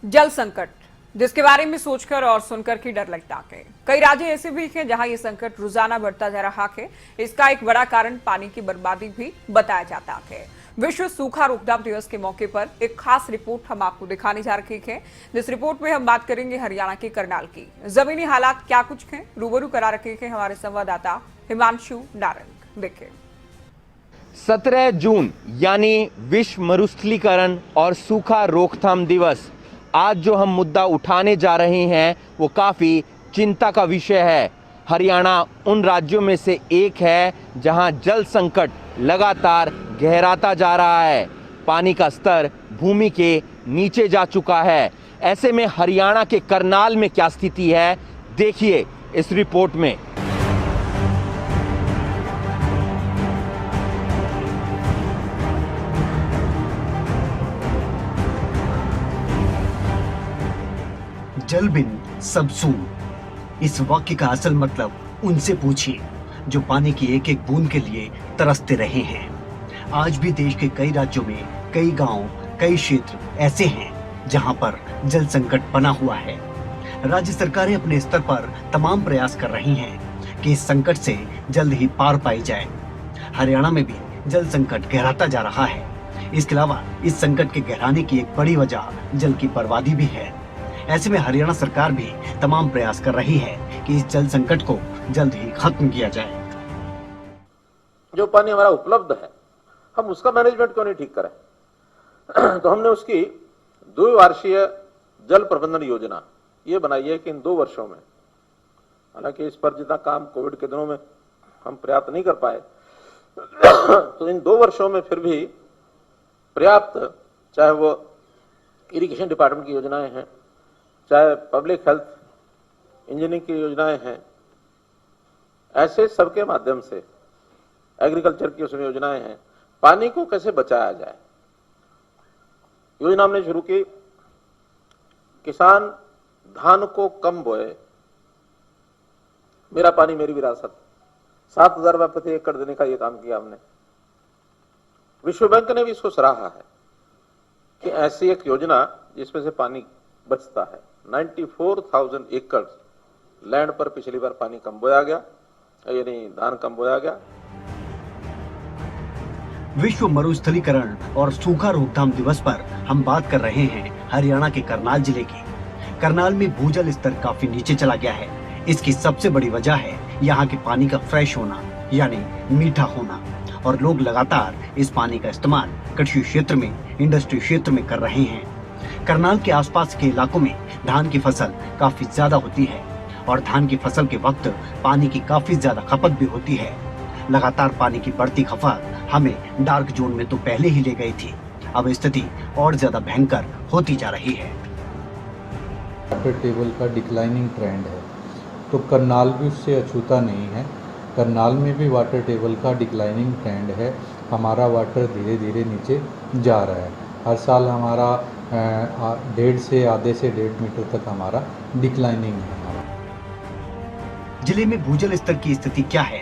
जल संकट, जिसके बारे में सोचकर और सुनकर ही डर लगता है। कई राज्य ऐसे भी हैं जहां ये संकट रोजाना बढ़ता जा रहा है। इसका एक बड़ा कारण पानी की बर्बादी भी बताया जाता है। विश्व सूखा रोकथाम दिवस के मौके पर एक खास रिपोर्ट हम आपको दिखाने जा रहे हैं। जिस रिपोर्ट में हम बात करेंगे हरियाणा के करनाल की। जमीनी हालात क्या कुछ हैं, रूबरू करा रखे हैं हमारे संवाददाता हिमांशु नारंग। देखिए, 17 जून यानी विश्व मरुस्थलीकरण और सूखा रोकथाम दिवस। आज जो हम मुद्दा उठाने जा रहे हैं वो काफ़ी चिंता का विषय है। हरियाणा उन राज्यों में से एक है जहां जल संकट लगातार गहराता जा रहा है। पानी का स्तर भूमि के नीचे जा चुका है। ऐसे में हरियाणा के करनाल में क्या स्थिति है, देखिए इस रिपोर्ट में। जल बिन सब सून। इस वाक्य का असल मतलब उनसे पूछिए जो पानी की एक एक बूंद के लिए तरसते रहे हैं। आज भी देश के कई राज्यों में कई गांव, कई क्षेत्र ऐसे हैं जहां पर जल संकट बना हुआ है। राज्य सरकारें अपने स्तर पर तमाम प्रयास कर रही हैं कि इस संकट से जल्द ही पार पाई जाए। हरियाणा में भी जल संकट गहराता जा रहा है। इसके अलावा इस संकट के गहराने की एक बड़ी वजह जल की बर्बादी भी है। ऐसे में हरियाणा सरकार भी तमाम प्रयास कर रही है कि इस जल संकट को जल्द ही खत्म किया जाए। जो पानी हमारा उपलब्ध है, हम उसका मैनेजमेंट क्यों नहीं ठीक करें? तो हमने उसकी द्विवार्षीय जल प्रबंधन योजना ये बनाई है कि इन 2 वर्षों में, हालांकि इस पर जितना काम कोविड के दिनों में हम पर्याप्त नहीं कर पाए, तो इन 2 वर्षों में फिर भी पर्याप्त, चाहे वो इरिगेशन डिपार्टमेंट की योजनाएं हैं, चाहे पब्लिक हेल्थ इंजीनियरिंग की योजनाएं हैं, ऐसे सबके माध्यम से एग्रीकल्चर की उसमें योजनाएं हैं, पानी को कैसे बचाया जाए। योजना हमने शुरू की, किसान धान को कम बोए, मेरा पानी मेरी विरासत, 7,000 रुपये प्रति एकड़ देने का यह काम किया हमने। विश्व बैंक ने भी इसको सराहा है कि ऐसी एक योजना जिसमें से पानी बचता है। 94,000 एकड़ लैंड पर पिछली बार पानी कम बोया गया, यानी धान कम बोया गया। विश्व मरुस्थलीकरण और सूखा रोकथाम दिवस पर हम बात कर रहे हैं हरियाणा के करनाल जिले की। करनाल में भूजल स्तर काफी नीचे चला गया है। इसकी सबसे बड़ी वजह है यहाँ के पानी का फ्रेश होना, यानी मीठा होना, और लोग लगातार इस पानी का इस्तेमाल कृषि क्षेत्र में, इंडस्ट्री क्षेत्र में कर रहे हैं। करनाल के आसपास के इलाकों में धान की फसल काफी ज्यादा होती है और धान की फसल के वक्त पानी की काफी ज्यादा खपत भी होती है। लगातार पानी की बढ़ती खपत हमें डार्क जोन में तो पहले ही ले गई थी, अब स्थिति और ज्यादा भयंकर होती जा रही है। वाटर टेबल का डिक्लाइनिंग ट्रेंड है, तो करनाल भी उससे अछूता नहीं है। करनाल में भी वाटर टेबल का डिक्लाइनिंग ट्रेंड है। हमारा वाटर धीरे धीरे नीचे जा रहा है। हर साल हमारा 1.5 से आधे से 1.5 मीटर तक हमारा डिक्लाइनिंग है। जिले में भूजल स्तर की स्थिति क्या है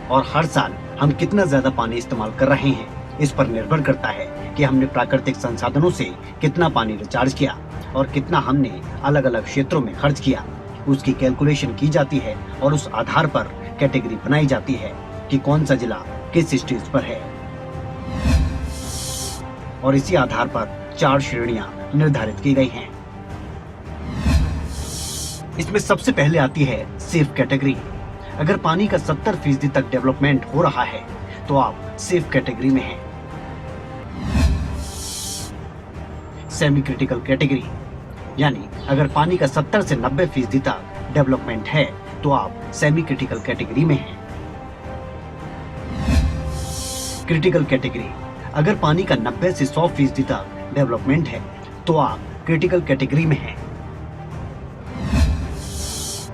और हर साल हम कितना ज्यादा पानी इस्तेमाल कर रहे हैं, इस पर निर्भर करता है कि हमने प्राकृतिक संसाधनों से कितना पानी रिचार्ज किया और कितना हमने अलग अलग क्षेत्रों में खर्च किया। उसकी कैलकुलेशन की जाती है और उस आधार पर कैटेगरी बनाई जाती है कि कौन सा जिला किस स्टेज पर है, और इसी आधार पर 4 श्रेणियां निर्धारित की गई हैं। इसमें सबसे पहले आती है सेफ कैटेगरी। अगर पानी का 70% तक डेवलपमेंट हो रहा है तो आप सेफ कैटेगरी में हैं। सेमी क्रिटिकल कैटेगरी, यानी अगर पानी का 70 से 90% तक डेवलपमेंट है तो आप सेमी क्रिटिकल कैटेगरी में हैं। क्रिटिकल कैटेगरी, अगर पानी का 90 से 100% तक डेवलपमेंट है तो आप क्रिटिकल कैटेगरी में हैं।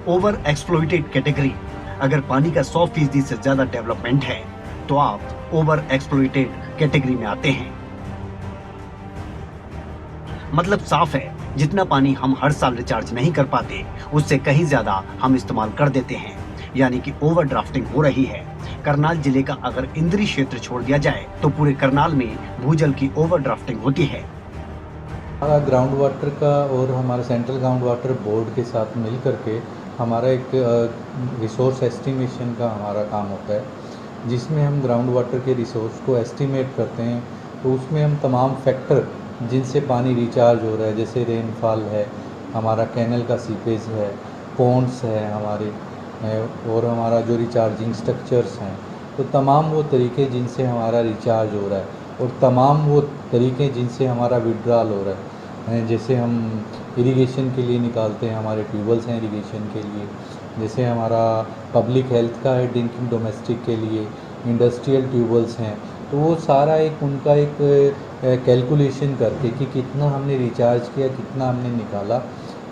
ओवर एक्सप्लॉइटेड कैटेगरी, अगर पानी का 100% से ज्यादा डेवलपमेंट है तो आप ओवर एक्सप्लॉइटेड कैटेगरी में आते हैं। मतलब साफ है, जितना पानी हम हर साल रिचार्ज नहीं कर पाते उससे कहीं ज्यादा हम इस्तेमाल कर देते हैं, यानी कि ओवर ड्राफ्टिंग हो रही है। करनाल जिले का अगर इंद्री क्षेत्र छोड़ दिया जाए तो पूरे करनाल में भूजल की ओवर ड्राफ्टिंग होती है। ग्राउंड वाटर का और हमारा सेंट्रल ग्राउंड वाटर बोर्ड के साथ मिल करके हमारा एक रिसोर्स एस्टिमेशन का हमारा काम होता है, जिसमें हम ग्राउंड वाटर के रिसोर्स को एस्टिमेट करते हैं। तो उसमें हम तमाम फैक्टर जिनसे पानी रिचार्ज हो रहा है, जैसे रेनफॉल है, हमारा कैनल का सीपेज है, पॉन्ड्स है हमारे, और हमारा जो रिचार्जिंग स्ट्रक्चर्स हैं, तो तमाम वो तरीके जिनसे हमारा रिचार्ज हो रहा है और तमाम वो तरीके जिनसे हमारा विड्रॉल हो रहा है, जैसे हम इरिगेशन के लिए निकालते हैं, हमारे ट्यूबवेल्स हैं इरिगेशन के लिए, जैसे हमारा पब्लिक हेल्थ का है ड्रिंकिंग डोमेस्टिक के लिए, इंडस्ट्रियल ट्यूबवेल्स हैं, तो वो सारा एक उनका एक कैलकुलेशन करके कि कितना हमने रिचार्ज किया, कितना हमने निकाला,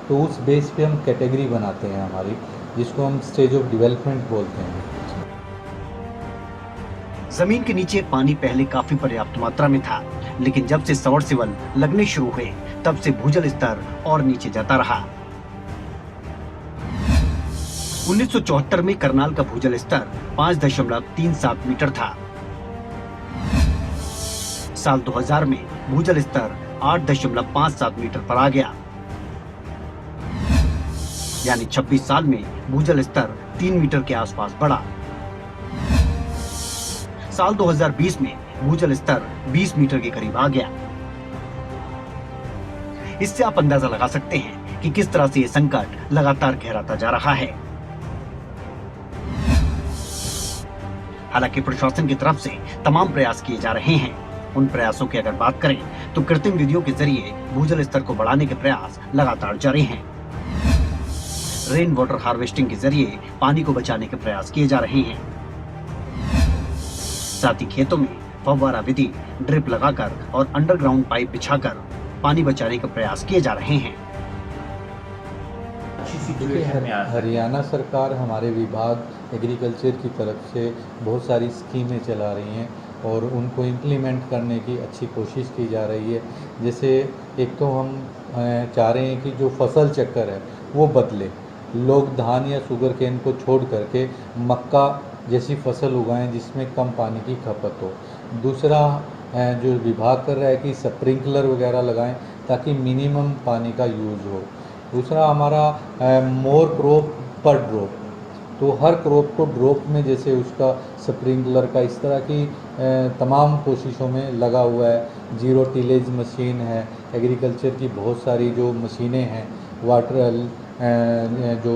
तो उस बेस पे हम कैटेगरी बनाते हैं हमारी, जिसको हम स्टेज ऑफ डेवलपमेंट बोलते हैं। जमीन के नीचे पानी पहले काफी पर्याप्त मात्रा में था, लेकिन जब से सबमर्सिबल लगने शुरू हुए तब से भूजल स्तर और नीचे जाता रहा। 1974 में करनाल का भूजल स्तर 5.37 मीटर था। साल 2000 में भूजल स्तर 8.57 मीटर पर आ गया, यानी 26 साल में भूजल स्तर 3 मीटर के आसपास बढ़ा। साल 2020 में भूजल स्तर 20 मीटर के करीब आ गया। इससे आप अंदाजा लगा सकते हैं कि किस तरह से ये संकट लगातार गहराता जा रहा है। हालांकि प्रशासन की तरफ से तमाम प्रयास किए जा रहे हैं। उन प्रयासों की अगर बात करें तो कृत्रिम विधियों के जरिए भूजल स्तर को बढ़ाने के प्रयास लगातार जारी हैं। रेन वाटर हार्वेस्टिंग के जरिए पानी को बचाने के प्रयास किए जा रहे हैं। साथ ही खेतों में फव्वारा विधि, ड्रिप लगाकर और अंडरग्राउंड पाइप बिछाकर पानी बचाने के प्रयास किए जा रहे हैं। हरियाणा सरकार, हमारे विभाग एग्रीकल्चर की तरफ से बहुत सारी स्कीमें चला रही हैं और उनको इम्प्लीमेंट करने की अच्छी कोशिश की जा रही है। जैसे एक तो हम चाह रहे हैं कि जो फसल चक्कर है वो बदले, लोग धान या शुगर केन को छोड़ करके मक्का जैसी फसल उगाएं जिसमें कम पानी की खपत हो। दूसरा जो विभाग कर रहा है कि स्प्रिंकलर वगैरह लगाएं ताकि मिनिमम पानी का यूज़ हो। दूसरा हमारा मोर क्रॉप पर ड्रॉप, तो हर क्रॉप को ड्रॉप में जैसे उसका स्प्रिंकलर का, इस तरह की तमाम कोशिशों में लगा हुआ है। जीरो टिलेज मशीन है, एग्रीकल्चर की बहुत सारी जो मशीनें हैं, वाटर जो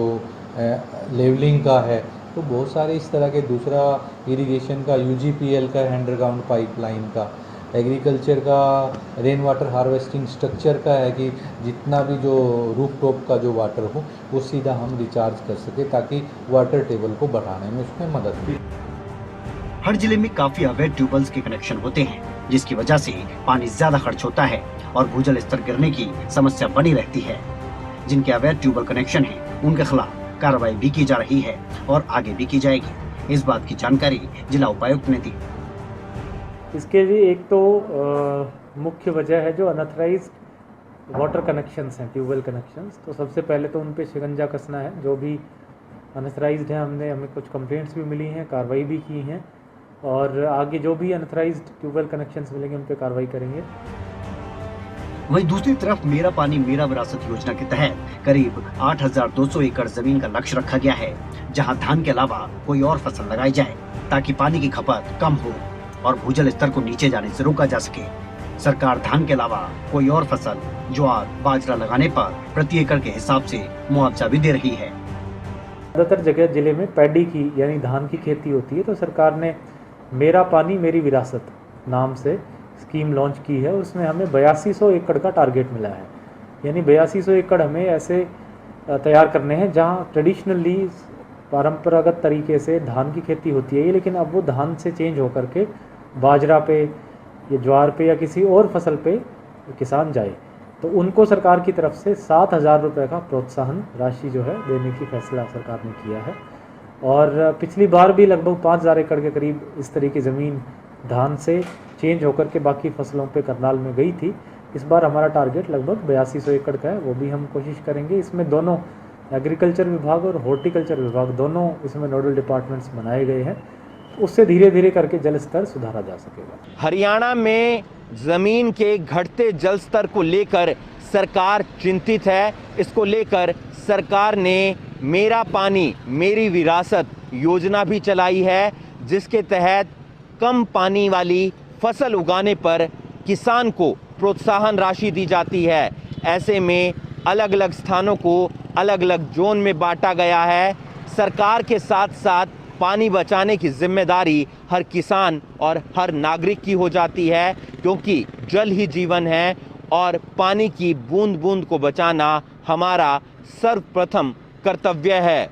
लेवलिंग का है, तो बहुत सारे इस तरह के। दूसरा इरिगेशन का UGPL का, अंडरग्राउंड पाइपलाइन का। एग्रीकल्चर का रेन वाटर हार्वेस्टिंग स्ट्रक्चर का है कि जितना भी जो रूफ टॉप का जो वाटर हो वो सीधा हम रिचार्ज कर सके ताकि वाटर टेबल को बढ़ाने में उसमें मदद मिले। हर जिले में काफी अवैध ट्यूबवेल्स के कनेक्शन होते हैं, जिसकी वजह से पानी ज्यादा खर्च होता है और भूजल स्तर गिरने की समस्या बनी रहती है। जिनके अवैध ट्यूबवेल कनेक्शन है उनके खिलाफ कार्रवाई भी की जा रही है और आगे भी की जाएगी। इस बात की जानकारी जिला उपायुक्त ने दी। इसके लिए एक तो मुख्य वजह है जो अनऑथराइज्ड वाटर कनेक्शंस हैं, ट्यूबवेल कनेक्शंस। तो सबसे पहले तो उन पे शिकंजा कसना है। जो भी अनऑथराइज्ड है, हमें कुछ कंप्लेंट्स भी मिली हैं, कार्रवाई भी की हैं, और आगे जो भी अनऑथराइज्ड ट्यूबवेल कनेक्शंस मिलेंगे उन पे कार्रवाई करेंगे। वहीं दूसरी तरफ मेरा पानी मेरा विरासत योजना के तहत करीब 8,200 एकड़ जमीन का लक्ष्य रखा गया है, जहां धान के अलावा कोई और फसल लगाई जाए ताकि पानी की खपत कम हो और भूजल स्तर को नीचे जाने से रोका जा सके। सरकार धान के अलावा कोई और फसल, ज्वार, बाजरा लगाने पर प्रति एकड़ के हिसाब से मुआवजा भी दे रही है। ज़्यादातर जगह जिले में पैडी की यानी धान की खेती होती है, तो सरकार ने मेरा पानी मेरी विरासत नाम से स्कीम लॉन्च की है। उसमें हमें 8200 एकड़ का टारगेट मिला है। यानी 8200 एकड़ हमें ऐसे तैयार करने हैं जहाँ ट्रेडिशनली परंपरागत तरीके से धान की खेती होती है, लेकिन अब वो धान से चेंज होकर के बाजरा पे या ज्वार पे या किसी और फसल पे किसान जाए। तो उनको सरकार की तरफ से 7,000 रुपये का प्रोत्साहन राशि जो है देने की फैसला सरकार ने किया है। और पिछली बार भी लगभग 5,000 एकड़ के करीब इस तरह की ज़मीन धान से चेंज होकर के बाकी फसलों पे करनाल में गई थी। इस बार हमारा टारगेट लगभग 8200 एकड़ का है, वो भी हम कोशिश करेंगे। इसमें दोनों एग्रीकल्चर विभाग और हॉर्टिकल्चर विभाग दोनों इसमें नोडल डिपार्टमेंट्स बनाए गए हैं। उससे धीरे धीरे करके जल स्तर सुधारा जा सकेगा। हरियाणा में जमीन के घटते जल स्तर को लेकर सरकार चिंतित है। इसको लेकर सरकार ने मेरा पानी मेरी विरासत योजना भी चलाई है, जिसके तहत कम पानी वाली फसल उगाने पर किसान को प्रोत्साहन राशि दी जाती है। ऐसे में अलग अलग स्थानों को अलग अलग जोन में बांटा गया है। सरकार के साथ साथ पानी बचाने की जिम्मेदारी हर किसान और हर नागरिक की हो जाती है, क्योंकि जल ही जीवन है और पानी की बूंद बूंद को बचाना हमारा सर्वप्रथम कर्तव्य है।